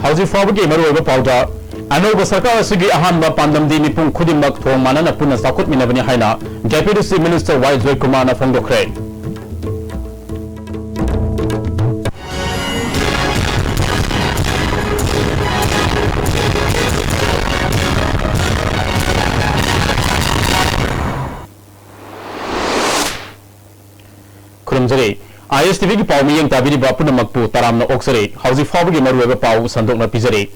Hausi Fabuki Maru Powder, Anoba Sarkar Sigi Ahamba Pandam Di Nipun Kudimak for Manana Puna Sakut Minavani Haina, Deputy Minister Wise Kumana from the Crane. Kurumzari, ISTV की पाव में young ताबीरी बापुन मकपू तराम न ओक्सरे, हाउसी फाव की मरुए पाव संदोक न पिजरे.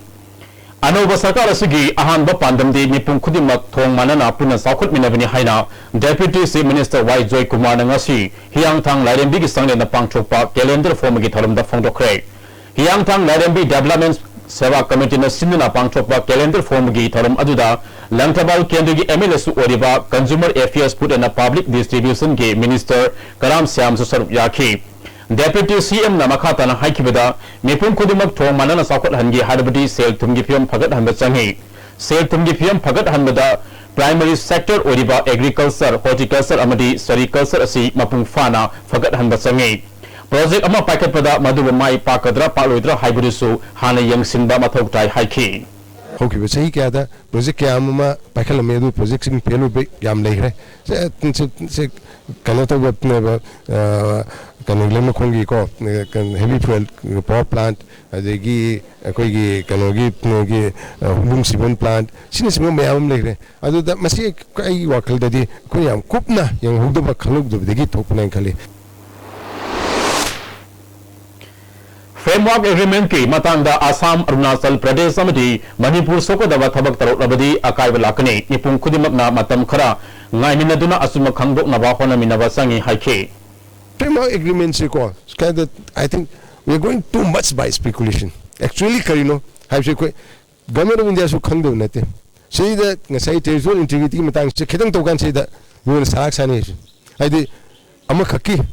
अनोबा सरकार असुगी अहान ब पांडम दे निपुं खुदी मक थोंग मानना पुन साखुत मिनबनी हाइना डेप्यूटी चीफ मिनिस्टर वाई जोय कुमार नंगासी हियांग थांग लाइरेंबी की संगे न पांगथोकपा कैलेंडर फॉर्म की थलम द फोंदोखरे. हियांग थांग लाइरेंबी डेवलपमेंट सेवा कमिटी न सिन्ना पांगथोकपा कैलेंडर फॉर्म की थलम अदुदा लंगथबाल केंद्र की एमएलए ओरिबा consumer affairs food and public distribution के मिनिस्टर कराम श्याम सरुप याखी. Deputy CM na makata na haikibada mipum kudimak thong manana sakot hangi hadabadi sel tumgi phiyam phagat hanba changi sel tumgi phiyam phagat hanbada primary sector oriba agriculture horticulture amadi sericulture asi mapung fana phagat hanba changi project ama packet pada maduba mai pakadra paloidra haibudisu hana yangsinba mathok tai haiki होगी वैसे ही क्या था project क्या हम पैकल में दो project सिंग पहलू पे याम नहीं रहे से कनेक्ट तो अपने कनेक्ट में खोंगी को हेवी फ्यूल पावर प्लांट अदेगी कोई की कनोगी की हुलुम सीमेंट प्लांट सिने सिने में याम नहीं रहे अदो द मसी कई वाकल ददी कोई याम कुपना यंग हुदो बखलुक दो देगी थोपने खाली Framework Agreement की मतंग आसाम अरुणाचल प्रदेश अमदी मणिपुर सोकोदबा थबक तरोबदी अकायब लाकने निपुं खुदिमकना मतम खरा ngaiminnaduna asuma khangdoknaba honaminaba sangi haike. Framework Agreement se ko kind of I think we are going too much by speculation. Actually karino have se ko government of India su khangdo nate say that ngasai territorial integrity matang se khedang tokan se da we sarak sani ai de ama khaki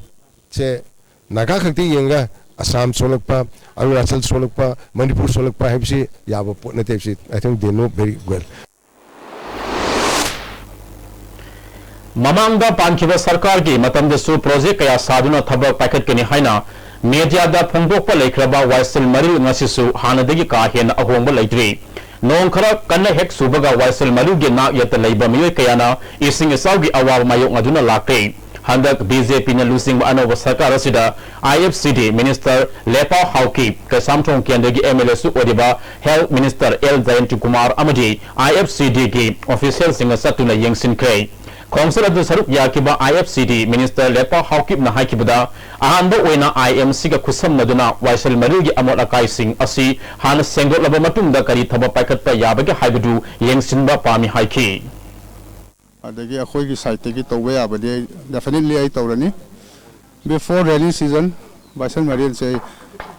se naga khakti yenga Assam Solakpa, Arunachal Solakpa, Manipur Solakpa, have she Yaba Potnate. I think they know very well. Mamanga Pankiva Sarkar ki Matam Su project Kaya Saduna Thabak Packet Keni Haina, Media da Pongbopa Lakraba, Waisel Maril Nasisu, Hanadigi Kahin, Ahomba Laitri. Nonkara Kana Hek Subaga, Waisel Marugi na yet the labor Kayana, Ising Saugi Awa Mayok Aduna Lake. Handak BJP na losing Anova Sarkar Sida, IFCD Minister Lepa Hauki, Kasamtong Kendegi MLA Su Odiba, Health Minister L. Zaintu Kumar Amadi, IFCD ki official singer Satuna Yangsin Kray. Council of the Sarup Yakiba IFCD Minister Lepa Hauki na Haikibada, Ahanda Wena IMC ka Kusam Naduna, Waisel Marugi Amot Akai Sing Asi, Hana Sengo Labamatunda Kari Taba Pakat pa Yabaga Haibudu, Yangsinba Pami Haiki. Adagi akhoi ki site ki towe abadi definitely ai tawrani before rainy season Waisel Maril se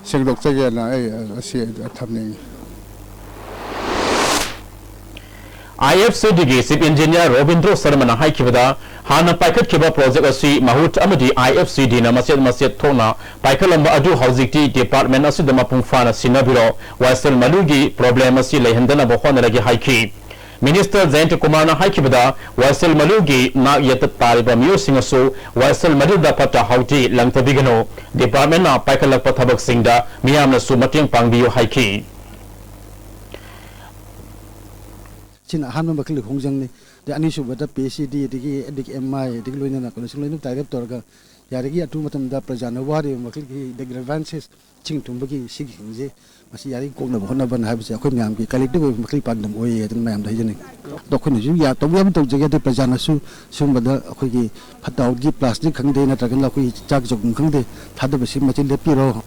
sengdok che na ai asi thamne IFCD ki chief engineer Robindro Sharma na haikibada hana packet kiba project asi mahut amadi IFCD na maset thona paikalamba adu housing department asi dama pungfana sinabiro Waisel Malugi problem asi lehendana bokhona lagi haiki. Minister Zaintu Kumar na haikibada Waisel Malugi na yata taliba miyo singasu Waisel Malu da pata hauti langtabigano department na paikalak pathabak singda miyam na su mating pangbiyo haiki. Chin ahan ma bakli khongjang ni de ani su bada PCD digi MI digi loina na kono singloinu director ga yarigi atu matam da prajana wari makli the grievances ching tumbagi sigi khingje masi yari kokna bhona ban habse akhoi myam ki collective makli pandam oi den myam dai jeni dokhoni ju ya to yam to jage de prajana su sumbada akhoi ki phatau gi plastic khangde na tragan la khoi chak jog khangde thada basi machi lepiro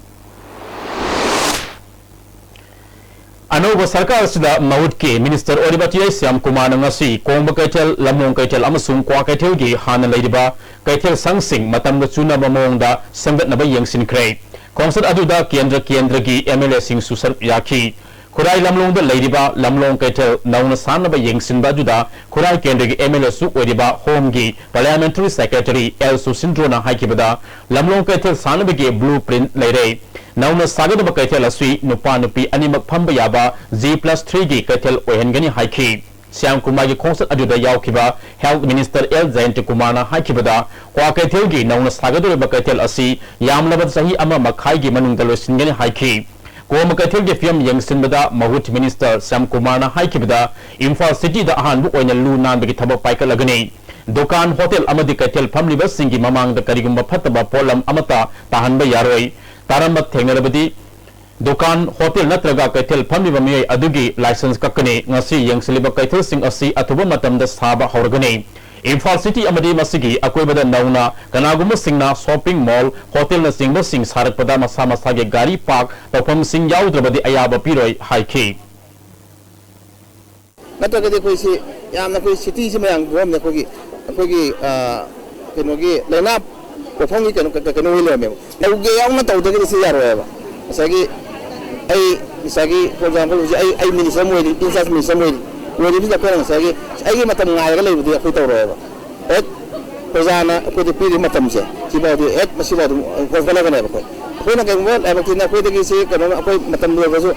Anoba Sarkar Sida Mahut ke Minister Oribati Syam Kumar ngasi Kongba Kaitel Lamong Kaitel amasung Kwa Kaitel gi Hana Leidiba Kaitel Sangsing Matam da Chuna Mamong da Sambat Naba Yangsin Kray Kongsat Aduda Kendra gi MLA Sing Susar Yaki Kurai Lamlong da Leidiba Lamlong Kaitel Nauna Sanaba Yangsin Baduda Kurai Kendra gi MLA Su Oriba Home gi Parliamentary Secretary L. Susindrona Haikibada Lamlong Kaitel Sanaba gi Blueprint Leire Nauna Sagadaba Kaitel Asui Nupa Nupi Animak Pamba Yaba Z+3 gi Kaitel Ohengani Haiki Syam Kumar gi Kongsat Aduda Yaukiba Health Minister L. Zaintu Kumar na Haikibada Kwa Kaitel gi Nauna Sagadaba Kaitel Asi Yamlabat Sahi Ama Makai gi Manung Dalo Singani Haiki Koma Kathil ge film yengsin bada Mahut Minister Sam Kumar na hai kibada Imphal City da ahan bu oina lu nan bagi thabak pai ka lagani Dokan hotel amadi kathil family bus singi mamang da karigumba phataba polam amata tahan ba yaroi taramba thengarabadi Dokan hotel natraga kaithil family ba miyai adugi license kakane ngasi yengsiliba kaithil sing asi atuba matam da saba hauragani Imphal City amadi masigi akoibada nauna kanagumba singna shopping mall hotel na singba sing sarakpada masa masage gari park tawpham sing yaudrabadi ayaba piroi haiki natragadi koi si yamna koi city si mayang gom na koi kenogi lena pofong ni keno hile me nauge yaung na tawdagi si yaro eba masagi ai misagi for example ai minister mo ni insas minister mo ni bisa ko masagi ai matam ngai ga lebu dia ko tawro eba et pejana ko de pili matam se siba de et masila ko fala ga eba ko na ga mo eba kina ko de si kano ko matam lo ga so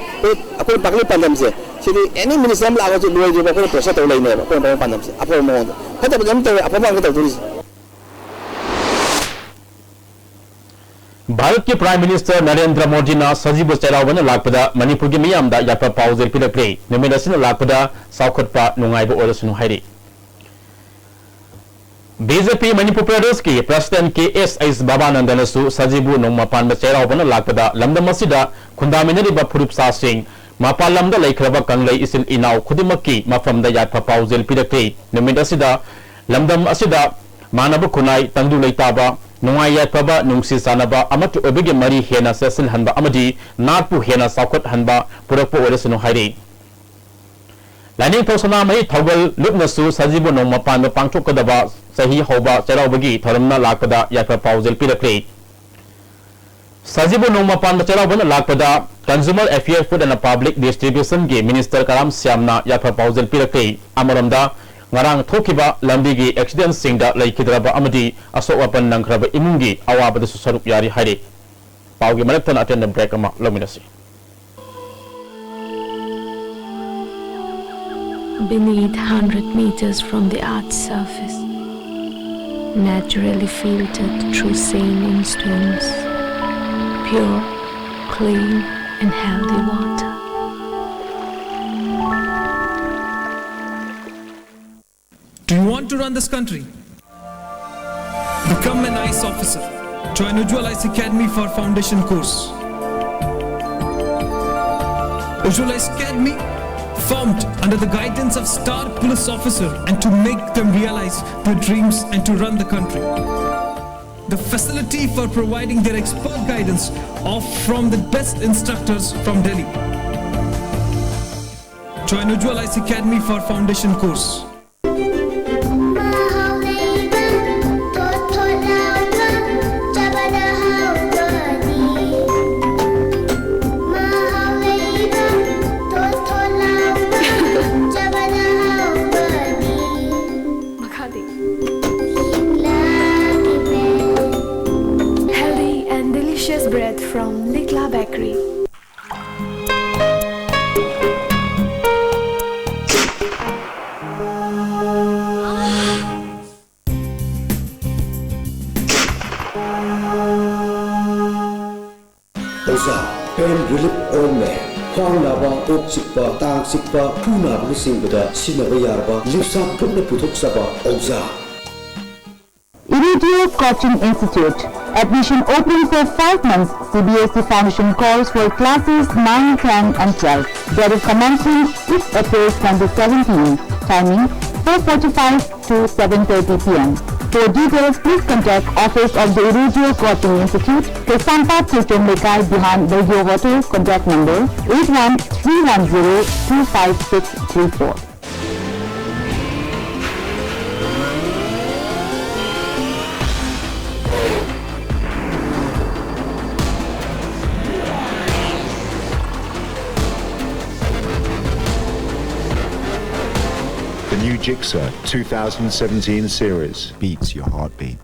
ko bakli pandam se sini any minister la ga so lo je ba ko pressure taw lai ne ba ko pandam se apo mo kata ba jam taw apo ma ga taw turis Bharat के prime minister Narendra Modi ना सजीब चेरावन लापदा मणिपुर के मियाम दा यापा पाउजर पिलक्रे निमेदसिन लापदा साउखटपा नुंगाइबो ओरसनु हाइरि BJP Manipur प्रदेश के president के S बाबानंदनसु Sajibu नोंमापान चेरावन लापदा लमदम मसिदा खुंदामिनरिबा फुरुपसा Singh मापाल lambda लेखरबा कंगलै इसिल इनाव खुदिमक्की मफमदा यापा पाउजर पिलक्रे निमेदसिदा लमदम असिदा मानब खुनाई तंगदु लेताबा नुंगाई यापबा नुंगसी सानबा अमत ओबिगे मरी हेना सेसिल हनबा अमदी नाटपु हेना साउखट हनबा पुरकपो ओरसनु हाइरि लाइनिंग थौसना मई थौगल लुकनसु सजीबु नोंमापान पांचोकदबा सही हौबा चरावबगी थरमना लाकदा यापा पाउजल पिरक्रे सजीबु नोंमापान चरावबन लाकदा consumer affair food and public distribution के मिनिस्टर कराम श्यामना यापा पाउजल पिरक्रे अमरमदा ngarang thokiba lambi gi accident singda laikhidraba amadi asok wapan nangkraba imungi awabada susaruk yari hairi paugi malaktan attend break ama lominasi beneath 100 meters from the earth's surface naturally filtered through sand stones pure clean and healthy water. Do you want to run this country? Become an ICE officer. Join Ujjwal ICE Academy for foundation course. Ujjwal ICE Academy formed under the guidance of star police officer and to make them realize their dreams and to run the country. The facility for providing their expert guidance are from the best instructors from Delhi. Join Ujjwal ICE Academy for foundation course. Bread from Nikla Bakery. Oza, pain relief ointment. Khwang naba, ok sikpa, tang sikpa, phu naba singbada, sinaba yarba, lipsa putna puthok saba, Oza. Iridio Coaching Institute. Admission open for 5 months. CBSE Foundation calls for classes 9, 10 and 12. There is commencement 6 April 2017. Timing 4:45 to 7:30 p.m. For details, please contact Office of the Iridio Coaching Institute, Kesampa Chichen Lekai behind Belgio Hotel. Contact number 8131025634. The new Jigsaw 2017 series beats your heartbeat.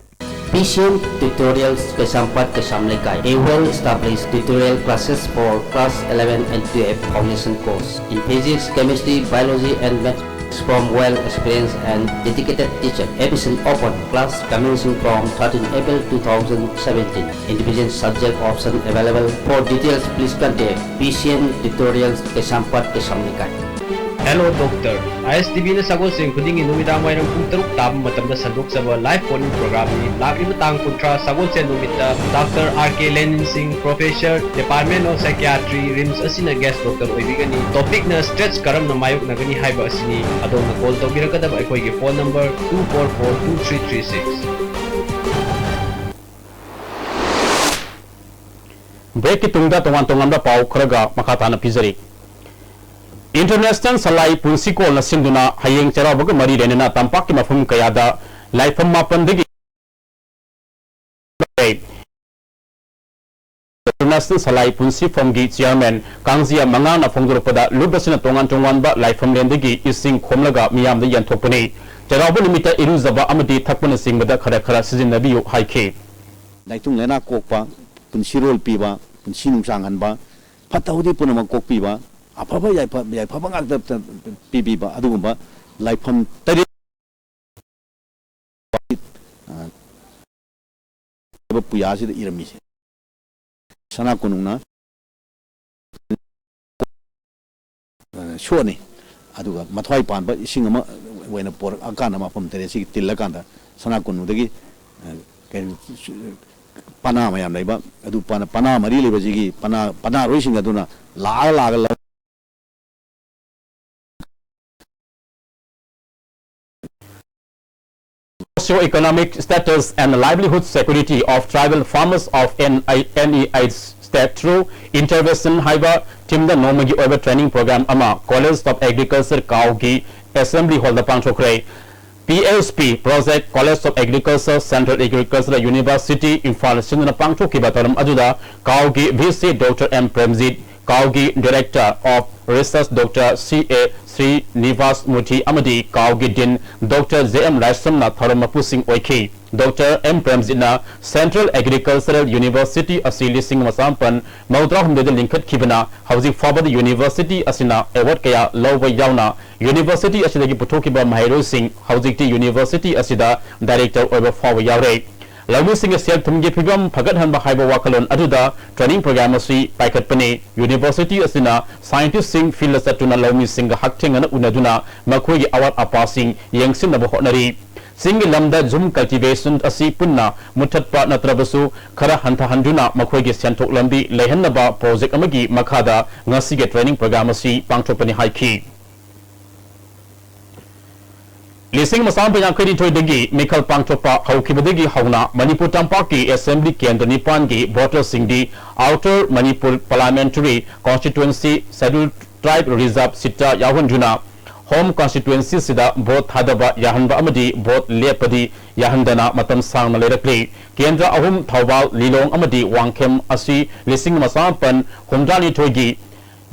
3.Pm tutorials Kesampat Kesamlekai. A well-established tutorial classes for class 11 and 12 foundation course in physics, chemistry, biology and math. from well-experienced and dedicated teachers. Admission open. Class commencing from 13 April 2017. Individual subject option available. For details, please contact PCM Tutorials Kesampat Kesamlikai. Hello Doctor. ISTV na sagol sing kuding inumida mo ng kung taruk tab matam na sandok sa live phone program ni lagi batang kontra sagol sen numita Dr. R.K. Lenin Singh Professor Department of Psychiatry RIMS asina guest doctor oibigan ni topic na stretch karam na mayok na gani haiba asini adong na call to birakada ba ikoi phone number 2442336. Break itungda tongan da pau kharaga makata na pizari. International Salai Punsiko na sinduna hayeng charabaga mari renena tampak ki mafum kayada laifam mapandagi International Salai Punsi Famgi Chairman Kangzia Mangana Fongrupada Lubasina Tongan ba laifam lendagi ising khomlaga miyam da yantopani charabu limita iruzaba amadi thapuna singbada khara sizin nabiyu haike Laitung lena kokpa punsirol piba punsinum sanghanba pataudi punama kokpiba apaba yai phaba ngak da pibi ba adugumba laifam tari ba puya si irami se sana kunungna shone aduga mathwai pan ba ising ama wena por akana ma pam tere si tilakanda sana kunu dagi pana mayam laiba adu pana mari leba jigi pana roising aduna la socio-economic status and livelihood security of tribal farmers of NEI state through intervention haiba timda nomagi over training program ama College of Agriculture Kaugi Assembly Hall the Pangchokre PSP project College of Agriculture Central Agricultural University Imphal Sinduna Pangchoki bataram ajuda Kaugi VC Dr. M Premjit Kaugi Director of Research Dr. C.A. Sri Nivas Muthi Amadi Kaugi Din Dr. J.M. Raisamna Tharamapu Singh Oiki Dr. M. Premjitna Central Agricultural University Asili Singh Masampan Maudra Humdeda Linkat Kibana Hausi Fabad University Asina Award Kaya Lawa Yauna University Asidagi Putokiba Mahiro Singh Hausiti University Asida Director over Fawa Yaure Lamu Singh Sel Tumgi Pigam Pagat Hanba Haiba Wakalon Aduda Training Program Asi Paikat Pane University Asina Scientist Singh Field Satuna Lamu Singh Hakting and Unaduna Makui Awat Apasing Yangsin Nabahonari Singh Lamda Zoom Cultivation Asi Punna Mutatpa Natrabasu Kara Hanta Handuna Makui Santok Lambi Lehanaba Project Amagi Makada Ngasige Training Program Asi Pangtopani Haiki Lising Masam Panyakari Toydagi, Mikal Pangtopa, Haukibadagi Hauna, Manipur Tampaki, Assembly Kendra Nipangi, Border Singdi, Outer Manipur Parliamentary Constituency, Scheduled Tribe Reserve Sita Yahanjuna, Home Constituency Sida, both Hadaba Yahanba Amadi, both Lepadi, Yahandana, Matam Sang Malerapli, Kendra Ahum Tawal, Lilong Amadi, Wangkem Asi, Lising Masampan, Humdani Togi,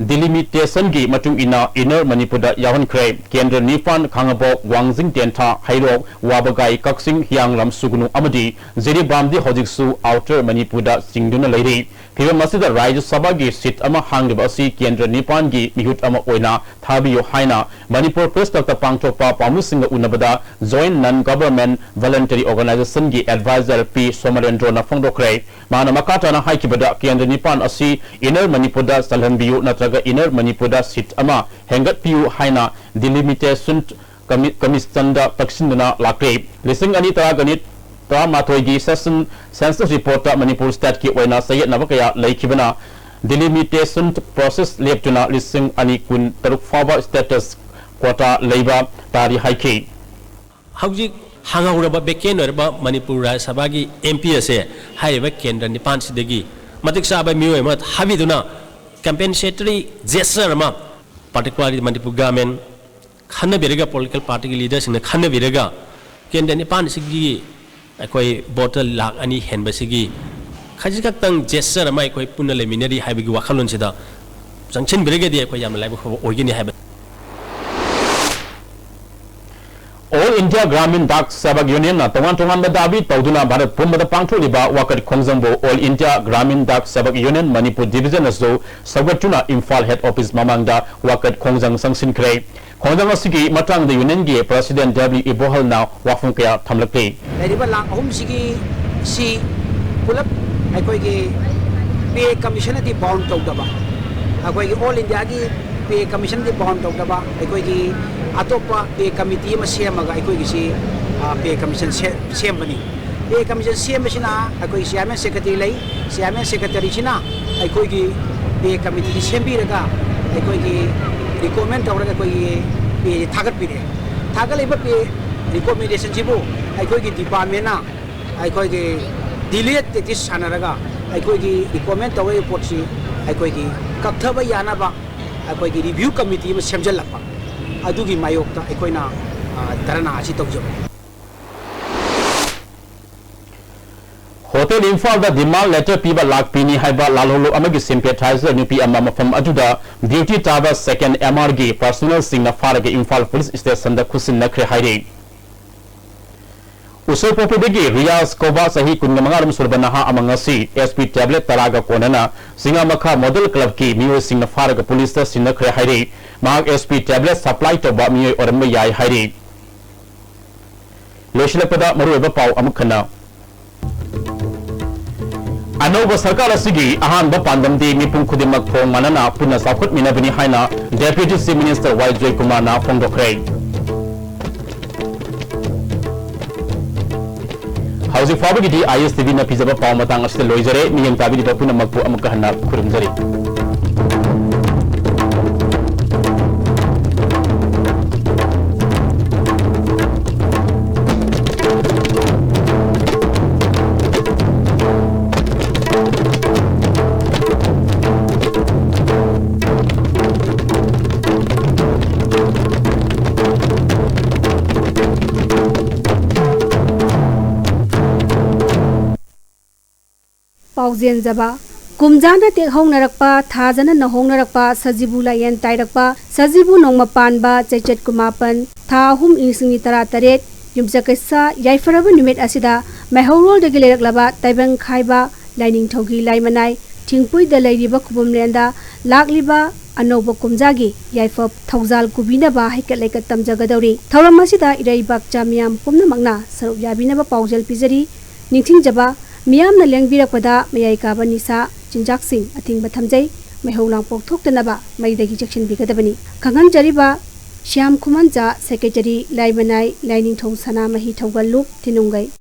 Delimitation gi matung ina inner Manipuda Yahan Kre Kendra Nifan Kangabo Wangjing Tenta Hairo Wabagai Kaksing Hyang Lam Sugunu Amadi Ziri Bamdi Hojiksu Outer Manipuda Singduna Lady Piva Masida Raj Sabagi Sit Ama Hangbasi Kendra Nipan gi Mihut Ama Oina Thabiyo Haina Manipur Press Dr. Pangtopa Pamusinga Unabada Joint Non-Government Voluntary Organization gi Advisor P. Somarendro na Fongdokre Mana Makata na Haikibada Kendra Nipan Asi Inner Manipuda Salhanbiyu Natraga Inner Manipuda Sit Ama Hengat Piu Haina Delimitation Commission Takshindana Lakre Lising Anita Ganit Mathoigi Session Census Report Manipur State Ki Waina Sayet Navakaya Laikibana Delimitation Process Leptuna Lising Anikun Taruk Fava Status Quota Labor Tari Haiki Hauji Hangauraba Beken or Manipura Sabagi MPSA Haiva Kendra Nipan Sidegi Matik Saba Muemat Haviduna compensatory gesture ma particularly Manipur government Khana Viraga political party leaders in the Khana Viraga Kendra Nipan Sigi Akoi bottle lak ani henbasigi Khajikak tang gesture ma akoi punale mineri haibigi wakalon sida Sanchin Viraga di akoi yam live organi haib All India Gramin Dak Sabak Union na Tongan Badabi Tauduna Bharat Pumada Pangtu Liba Wakat Khongjambo All India Gramin Dak Sabak Union Manipur Division Aso Sagatuna Imphal Head Office Mamangda Wakat Khongjang Sangsin Kre Hongdang asigi matang the Union Ge President W. Ibohal now wafung kaya thamlakte. Ladiba lang ahum sigi si pulap akoy gi pay commission di bound to daba. Akoy gi all India gi pay commission di bound to daba. Akoy gi atopa pay committee ma siyamaga akoy gi si pay commission siyambani. Pay commission siyambasina akoy chairman secretary lay chairman secretary sina akoy gi pay committee siyambiraga akoy gi recommend tawra akoy gi pay thagat pire. Thagal iba pay recommendation jibo akoy gi department na akoy gi delete this sanaraga akoy gi recommend tawai report si akoy gi kakthaba yana ba akoy gi review committee ma semjal lakpa adugi mayok ta akoy na dharana asi tawjaba. Hotel Infal da demand letter piba lakpini haiba lalholo amagi sympathizer nupi amma mafam ajuda duty taba second MRG personal singna farage Infal police station da khusin nakre haire. Usai popedegi Riaz Koba sahi kun mangaram surbanaha amangasi SP tablet taraga konana singa makha model club ki miyo singna faraga police ta sinakre haire mahak SP tablet supply to ba miyo oramba yai haire. Loshlepada marueba pau amukhana Anoba Sarkar asigi ahanba pandamdi mipum khudimak thong manana puna sakhut minabani haina Deputy Chief Minister Y. Joy Kumar na phongdokre. Housing Fabric di ISTV na pizaba pau matang asite loizare miyang tabi di puna magpu amukahana kurumzari. Pauzian Zaba Kumjana take hong narakpa, Thazana na hong narakpa, Sajibu Layan Tairakpa, Sajibu Nongma Panba, Chechet Kumapan, Thahum Ising Tarataret, Yumzakasa, Yaifarabu Numit Asida, Mahoro de Gilerak Laba, Taibang Kaiba, Lining Togi Laimanai, Tingpui the Lady Bakubumlenda, Lakliba, Anoba Kumzagi, Yaifop, Tauzal Kubina Ba, Hikaleka Tamjagadori, Tauramasida, Idai Bak Jamiam, Pumna Magna, Saru Yabinaba Pauzal Pizari, Niting Jaba, Miam na lengbirakpada mayai kaba nisa jinjaksing ating bathamjai mahaulang pokthoktanaba maidagi jakshin bigadabani kangan jariba Shyam Kumanja Secretary Laimanai Lining Thong Sana Mahi Thogallup Tinungai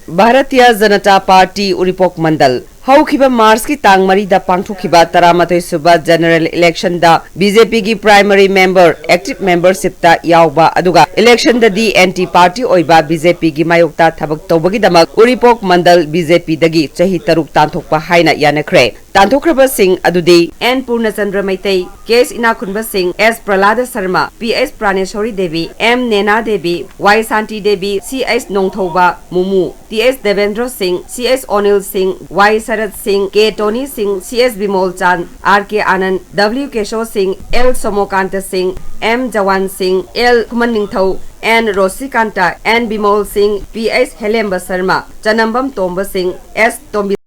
Bharatiya Janata Party Uripok Mandal Haukiba Mars ki tang mari da pangthokiba taramatoi suba general election da BJP ki primary member active membership ta yauba aduga election da di anti party oiba BJP ki mayokta thabak tobagi damak Uripok Mandal BJP dagi chahi taruk tanthokpa haina yanakre tanthokraba singh adudi N Purnachandra Maitai Kes Inakhunba Singh S Pralada Sharma PS Praneshwari Devi M Nena Devi Y Santi Devi CS Nongthoba Mumu TS Devendra Singh CS Onil Singh Y Sarat Singh K Tony Singh CS Bimol Chand RK Anand W Keshav Singh L Somokanta Singh M Jawan Singh L Kumaningthau N Rosikanta N Bimol Singh PS Helemba Sharma Chanambam Tomba Singh S Tombi